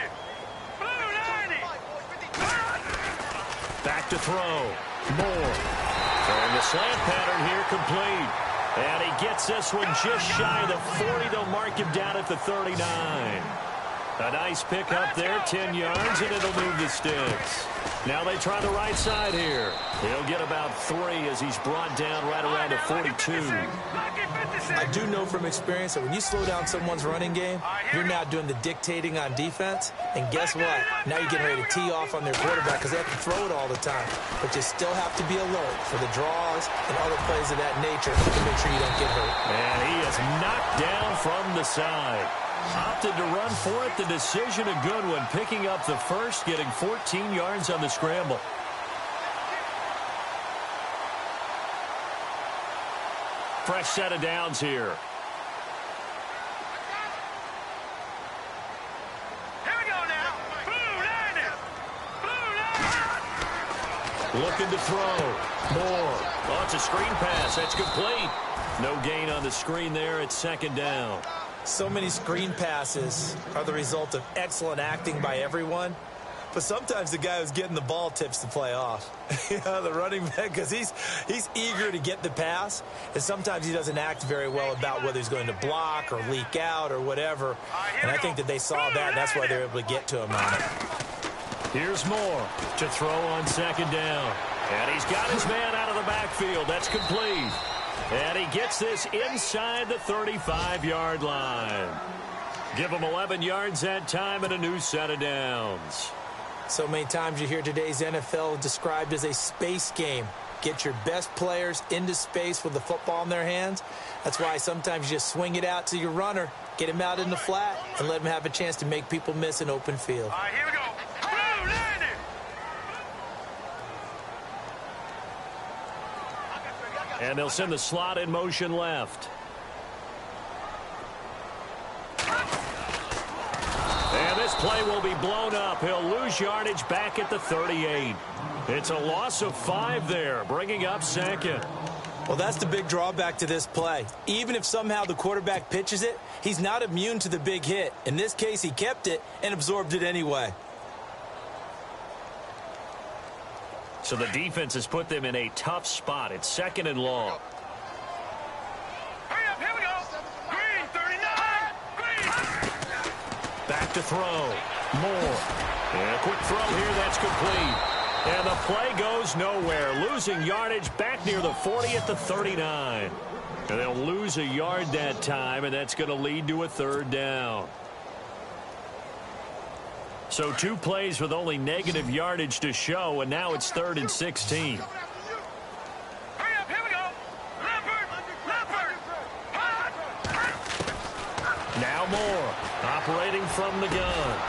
Blue 90. Back to throw. Moore. Throwing the slant pattern here, complete. And he gets this one just shy of the 40. They'll mark him down at the 39. A nice pick up there, 10 yards, and it'll move the sticks. Now they try the right side here. He'll get about 3 as he's brought down right around the 42. I do know from experience that when you slow down someone's running game, you're now doing the dictating on defense. And guess what? Now you're getting ready to tee off on their quarterback because they have to throw it all the time. But you still have to be alert for the draws and other plays of that nature to make sure you don't get hurt. And he is knocked down from the side. Opted to run for it. The decision a good one. Picking up the first, getting 14 yards on the scramble. Fresh set of downs here. Here we go now. Blue 90. Blue 90. Looking to throw. Moore. Oh, it's a screen pass. That's complete. No gain on the screen there at second down. So many screen passes are the result of excellent acting by everyone. But sometimes the guy who's getting the ball tips the play off. The running back, because he's eager to get the pass, and sometimes he doesn't act very well about whether he's going to block or leak out or whatever. And I think that they saw that, and that's why they were able to get to him on it. Here's Moore to throw on second down. And he's got his man out of the backfield. That's complete. And he gets this inside the 35-yard line. Give him 11 yards that time and a new set of downs. So many times you hear today's NFL described as a space game. Get your best players into space with the football in their hands. That's why sometimes you just swing it out to your runner, get him out in the flat, and let him have a chance to make people miss an open field. All right, here we go. Blue 90. And they'll send the slot in motion left. And this play will be blown up. He'll lose yardage back at the 38. It's a loss of 5 there, bringing up second. Well, that's the big drawback to this play. Even if somehow the quarterback pitches it, he's not immune to the big hit. In this case, he kept it and absorbed it anyway. So the defense has put them in a tough spot. It's second and long. Hurry up, here we go. Green 39. Green. Back to throw. Moore. And a quick throw here. That's complete. And the play goes nowhere. Losing yardage back near the 40 at the 39. And they'll lose a yard that time, and that's going to lead to a third down. So 2 plays with only negative yardage to show, and now it's 3rd and 16. Hurry up, here we go. Leopard. Now Moore operating from the gun.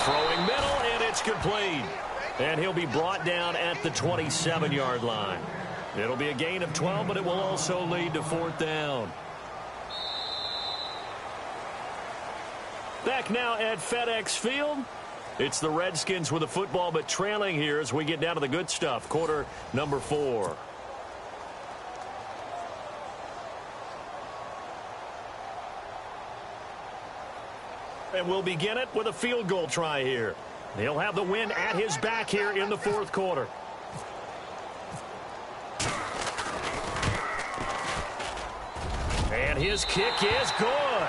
Throwing middle, and it's complete. And he'll be brought down at the 27-yard line. It'll be a gain of 12, but it will also lead to 4th down. Back now at FedEx Field. It's the Redskins with the football, but trailing here as we get down to the good stuff. Quarter number 4. And we'll begin it with a field goal try here. He'll have the win at his back here in the 4th quarter. And his kick is good.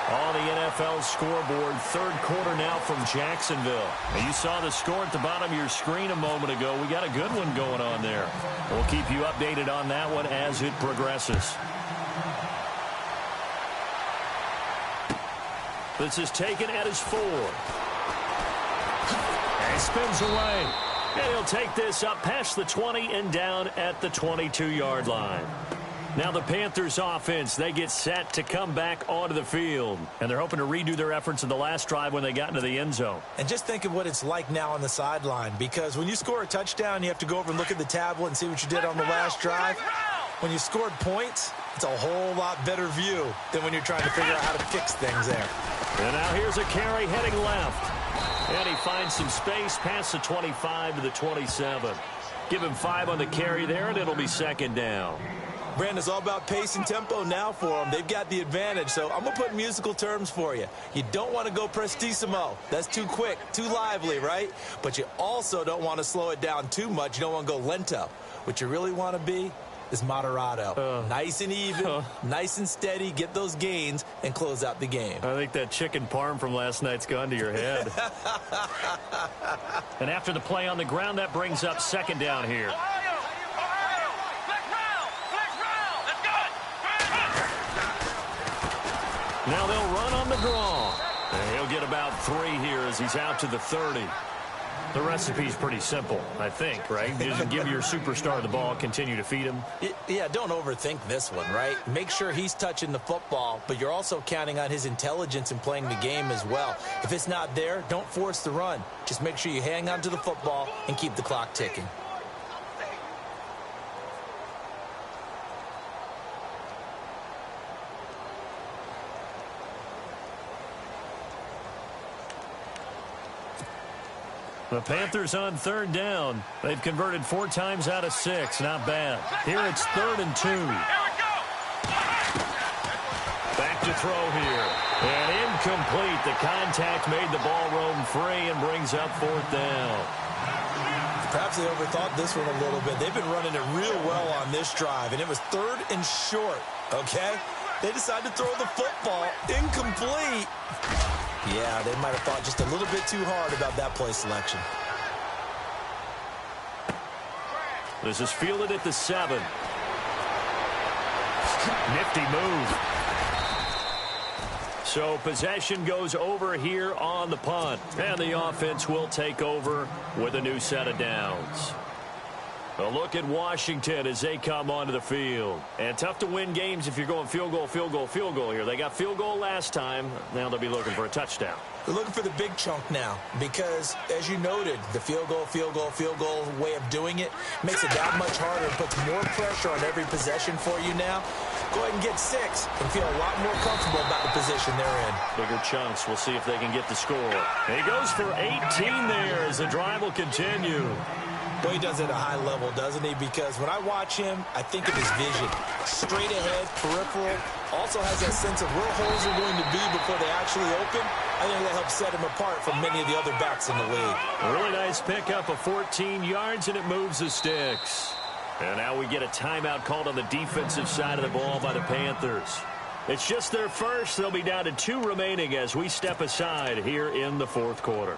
On the NFL scoreboard, 3rd quarter now from Jacksonville. And you saw the score at the bottom of your screen a moment ago. We got a good one going on there. We'll keep you updated on that one as it progresses. This is taken at his 4. And he spins away. And he'll take this up past the 20 and down at the 22-yard line. Now the Panthers offense, they get set to come back onto the field. And they're hoping to redo their efforts in the last drive when they got into the end zone. And just think of what it's like now on the sideline. Because when you score a touchdown, you have to go over and look at the tablet and see what you did on the last drive. When you scored points, it's a whole lot better view than when you're trying to figure out how to fix things there. And now here's a carry heading left. And he finds some space past the 25 to the 27. Give him 5 on the carry there, and it'll be second down. Brandon, it's all about pace and tempo now for them. They've got the advantage, so I'm going to put musical terms for you. You don't want to go prestissimo. That's too quick, too lively, right? But you also don't want to slow it down too much. You don't want to go lento. What you really want to be is moderato. Nice and even, nice and steady, get those gains, and close out the game. I think that chicken parm from last night's gone to your head. And after the play on the ground, that brings up second down here. Now they'll run on the draw. And he'll get about 3 here as he's out to the 30. The recipe's pretty simple, I think, right? You just give your superstar the ball, continue to feed him. Yeah, don't overthink this one, right? Make sure he's touching the football, but you're also counting on his intelligence in playing the game as well. If it's not there, don't force the run. Just make sure you hang on to the football and keep the clock ticking. The Panthers on third down. They've converted 4 times out of 6. Not bad. Here it's 3rd and 2. Back to throw here. And incomplete. The contact made the ball roam free and brings up 4th down. Perhaps they overthought this one a little bit. They've been running it real well on this drive, and it was 3rd and short, okay? They decided to throw the football. Incomplete. Yeah, they might have thought just a little bit too hard about that play selection. This is fielded at the 7. Nifty move. So possession goes over here on the punt. And the offense will take over with a new set of downs. A look at Washington as they come onto the field. And tough to win games if you're going field goal, field goal, field goal here. They got field goal last time. Now they'll be looking for a touchdown. They're looking for the big chunk now because, as you noted, the field goal way of doing it makes it that much harder and puts more pressure on every possession for you now. Go ahead and get 6 and feel a lot more comfortable about the position they're in. Bigger chunks. We'll see if they can get the score. He goes for 18 there as the drive will continue. Boy, he does it at a high level, doesn't he? Because when I watch him, I think of his vision. Straight ahead, peripheral, also has that sense of where holes are going to be before they actually open. I think that helps set him apart from many of the other backs in the league. A really nice pickup of 14 yards, and it moves the sticks. And now we get a timeout called on the defensive side of the ball by the Panthers. It's just their first. They'll be down to 2 remaining as we step aside here in the 4th quarter.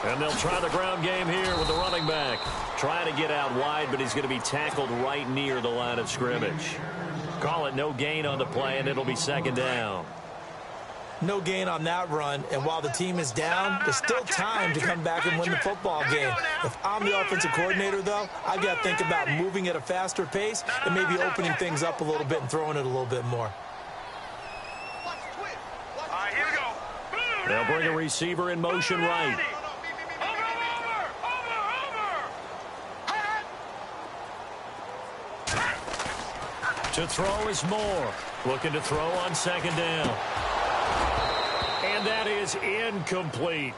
And they'll try the ground game here with the running back. Trying to get out wide, but he's going to be tackled right near the line of scrimmage. Call it no gain on the play, and it'll be second down. No gain on that run, and while the team is down, there's still time to come back and win the football game. If I'm the offensive coordinator, though, I've got to think about moving at a faster pace and maybe opening things up a little bit and throwing it a little bit more. They'll bring a receiver in motion right. To throw is Moore. Looking to throw on second down. And that is incomplete.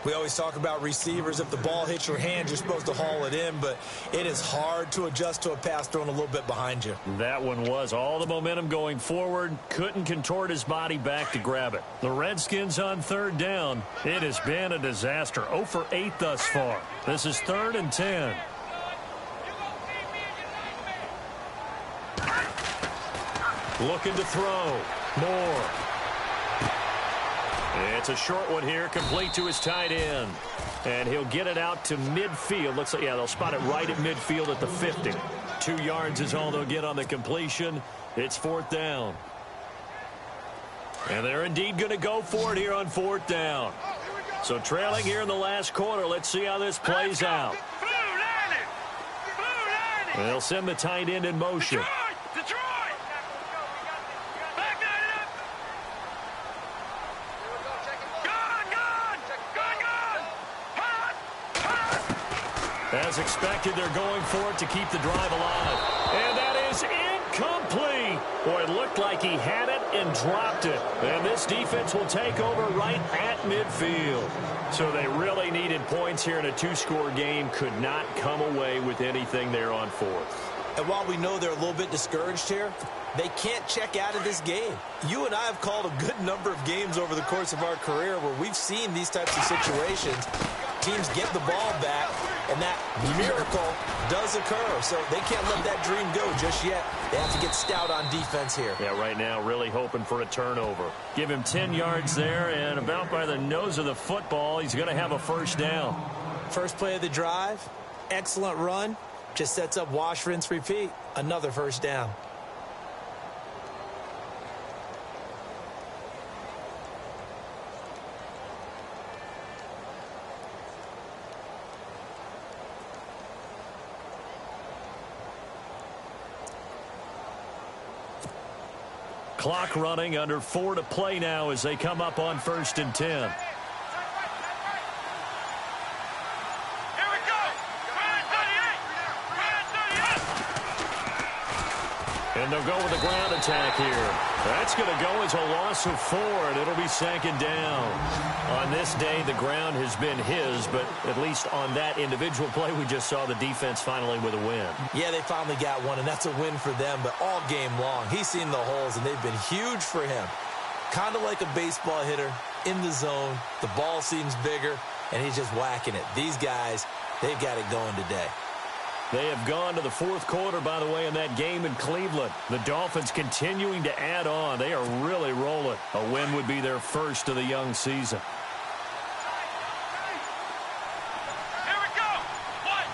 We always talk about receivers. If the ball hits your hand, you're supposed to haul it in, but it is hard to adjust to a pass thrown a little bit behind you. That one was all the momentum going forward. Couldn't contort his body back to grab it. The Redskins on third down. It has been a disaster. 0 for 8 thus far. This is 3rd and 10. Looking to throw. Moore. It's a short one here, complete to his tight end. And he'll get it out to midfield. Looks like, yeah, they'll spot it right at midfield at the 50. 2 yards is all they'll get on the completion. It's 4th down. And they're indeed going to go for it here on 4th down. So trailing here in the last quarter. Let's see how this plays out. They'll send the tight end in motion. Detroit! Back that up! Gun! As expected, they're going for it to keep the drive alive. And that is incomplete. Boy, it looked like he had it and dropped it. And this defense will take over right at midfield. So they really needed points here in a 2-score game. Could not come away with anything there on 4th. And while we know they're a little bit discouraged here, they can't check out of this game. You and I have called a good number of games over the course of our career where we've seen these types of situations. Teams get the ball back, and that miracle does occur. So they can't let that dream go just yet. They have to get stout on defense here. Yeah, right now really hoping for a turnover. Give him 10 yards there, and about by the nose of the football, he's going to have a 1st down. First play of the drive, excellent run. Just sets up wash, rinse, repeat. Another 1st down. Clock running, under 4 to play now as they come up on 1st and 10. And they'll go with a ground attack here. That's going to go as a loss of 4, and it'll be 2nd down. On this day, the ground has been his, but at least on that individual play, we just saw the defense finally with a win. Yeah, they finally got one, and that's a win for them, but all game long, he's seen the holes, and they've been huge for him. Kind of like a baseball hitter in the zone. The ball seems bigger, and he's just whacking it. These guys, they've got it going today. They have gone to the 4th quarter, by the way, in that game in Cleveland. The Dolphins continuing to add on. They are really rolling. A win would be their first of the young season. Here we go! White,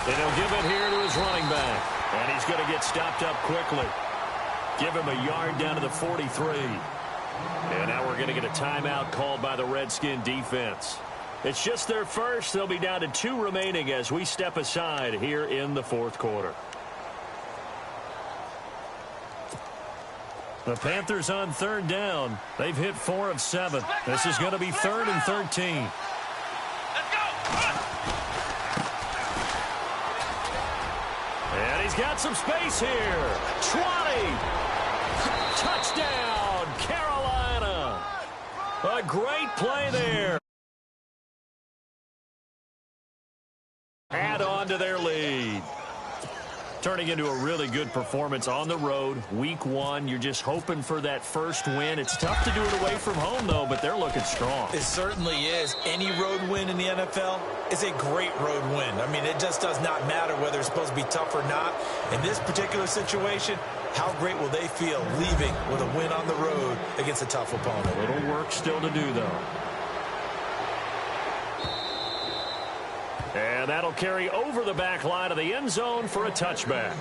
And he'll give it here to his running back. And he's going to get stopped up quickly. Give him a yard down to the 43. And now we're going to get a timeout called by the Redskin defense. It's just their first. They'll be down to 2 remaining as we step aside here in the 4th quarter. The Panthers on 3rd down. They've hit 4 of 7. This is going to be 3rd and 13. Let's go! And he's got some space here. 20. Touchdown, Carolina. A great play there. Add on to their lead. Turning into a really good performance on the road. Week 1, you're just hoping for that first win. It's tough to do it away from home, though, but they're looking strong. It certainly is. Any road win in the NFL is a great road win. I mean, it just does not matter whether it's supposed to be tough or not. In this particular situation, how great will they feel leaving with a win on the road against a tough opponent? A little work still to do, though. And that'll carry over the back line of the end zone for a touchback.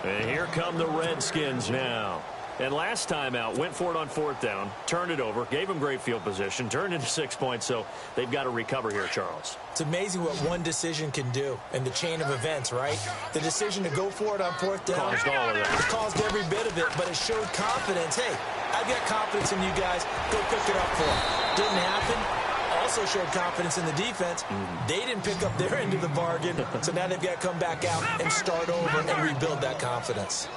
And here come the Redskins now. And last time out, went for it on 4th down, turned it over, gave them great field position, turned into 6 points, so they've got to recover here, Charles. It's amazing what one decision can do in the chain of events, right? The decision to go for it on 4th down Caused all of that. It caused every bit of it, but it showed confidence. Hey, I've got confidence in you guys. Go pick it up for them. Didn't happen. Also showed confidence in the defense. They didn't pick up their end of the bargain, so now they've got to come back out and start over and rebuild that confidence.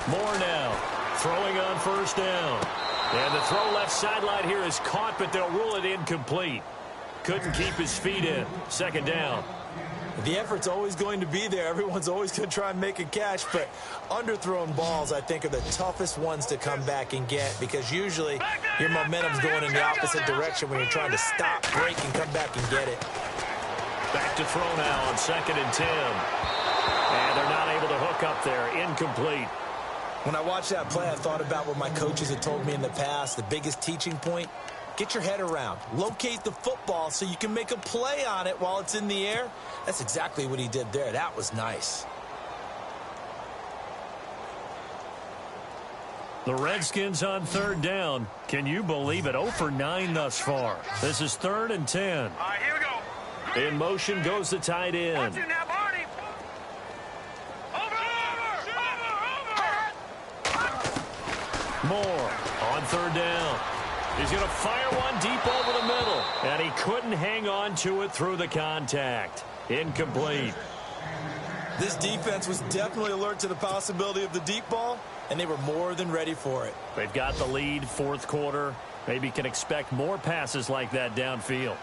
More now. Throwing on 1st down. And the throw left sideline here is caught, but they'll rule it incomplete. Couldn't keep his feet in. 2nd down. The effort's always going to be there. Everyone's always going to try and make a catch, but underthrown balls, I think, are the toughest ones to come back and get because usually your momentum's going in the opposite direction when you're trying to stop, break, and come back and get it. Back to throw now on 2nd and 10. And they're not able to hook up there. Incomplete. When I watched that play, I thought about what my coaches had told me in the past. The biggest teaching point, Get your head around. Locate the football so you can make a play on it while it's in the air. That's exactly what he did there. That was nice. The Redskins on third down. Can you believe it? 0 for 9 thus far. This is 3rd and 10. All right, here we go. In motion goes the tight end. Watch it now, Barney. Over. Moore on third down. He's going to fire one deep over the middle. And he couldn't hang on to it through the contact. Incomplete. This defense was definitely alert to the possibility of the deep ball, and they were more than ready for it. They've got the lead, fourth quarter. Maybe can expect more passes like that downfield.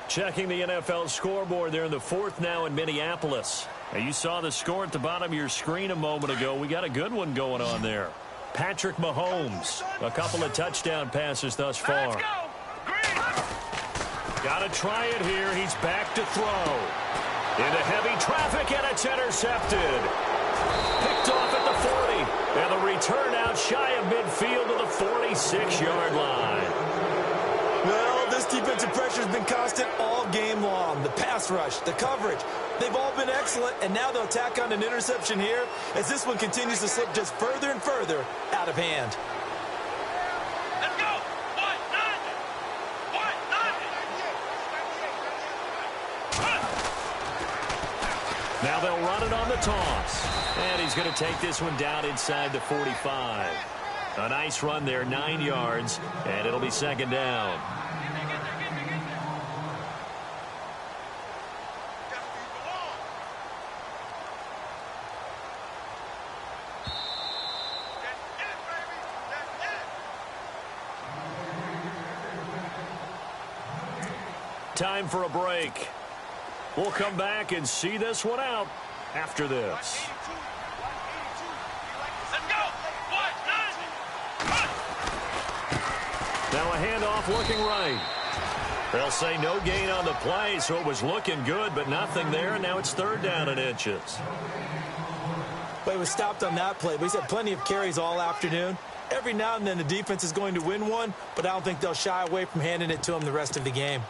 Checking the NFL scoreboard there in the fourth now in Minneapolis. Now you saw the score at the bottom of your screen a moment ago. We got a good one going on there. Patrick Mahomes, a couple of touchdown passes thus far. Let's go. Green. Got to try it here. He's back to throw. Into heavy traffic, and it's intercepted. Picked off at the 40. And the return out shy of midfield to the 46-yard line. Well, this defensive pressure has been constant all game long. The pass rush, the coverage, they've all been excellent, and now they'll tack on an interception here as this one continues to slip just further and further out of hand. Let's go. Now they'll run it on the toss. And he's going to take this one down inside the 45. A nice run there, 9 yards, and it'll be second down. Time for a break. We'll come back and see this one out after this. Now a handoff looking right. They'll say no gain on the play, so it was looking good, but nothing there, and now it's third down and inches. Well, he was stopped on that play, but he's had plenty of carries all afternoon. Every now and then the defense is going to win one, but I don't think they'll shy away from handing it to him the rest of the game.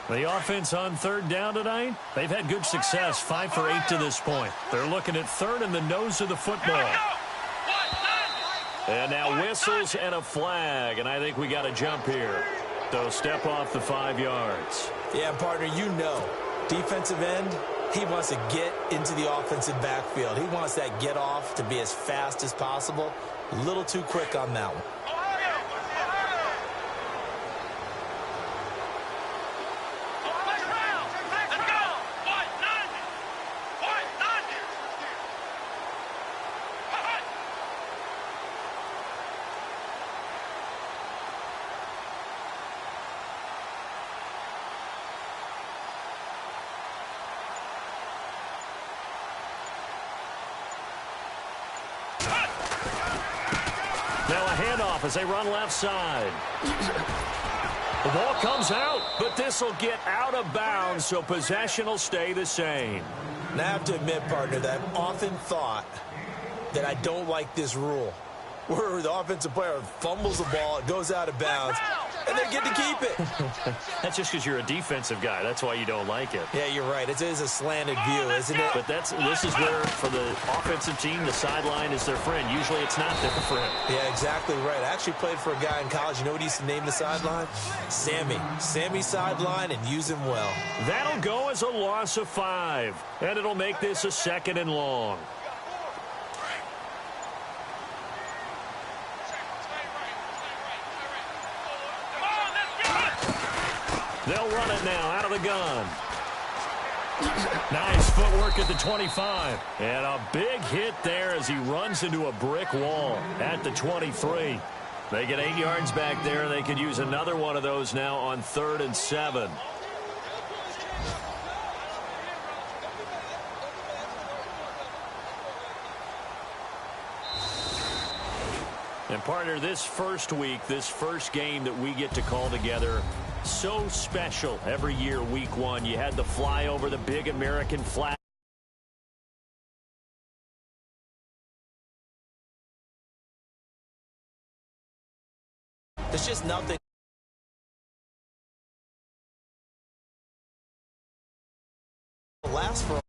The offense on third down tonight, they've had good success, 5 for 8 to this point. They're looking at third in the nose of the football. And now whistles and a flag, and I think we got a jump here. So step off the 5 yards. Yeah, partner, you know, defensive end, he wants to get into the offensive backfield. He wants that get off to be as fast as possible. A little too quick on that one. Now a handoff as they run left side. The ball comes out, but this will get out of bounds, so possession will stay the same. And I have to admit, partner, that I've often thought that I don't like this rule, where the offensive player fumbles the ball, it goes out of bounds, and they get to keep it. That's just because you're a defensive guy. That's why you don't like it. Yeah, you're right. It is a slanted view, isn't it? But this is where, for the offensive team, the sideline is their friend. Usually it's not their friend. Yeah, exactly right. I actually played for a guy in college. You know what he used to name the sideline? Sammy. Sammy sideline, and use him well. That'll go as a loss of 5, and it'll make this a 2nd and long. They'll run it now out of the gun. Nice footwork at the 25. And a big hit there as he runs into a brick wall at the 23. They get 8 yards back there, and they could use another one of those now on 3rd and 7. And partner, this first week, this first game that we get to call together, so special every year, week 1. You had the flyover, the big American flag. There's just nothing lasts for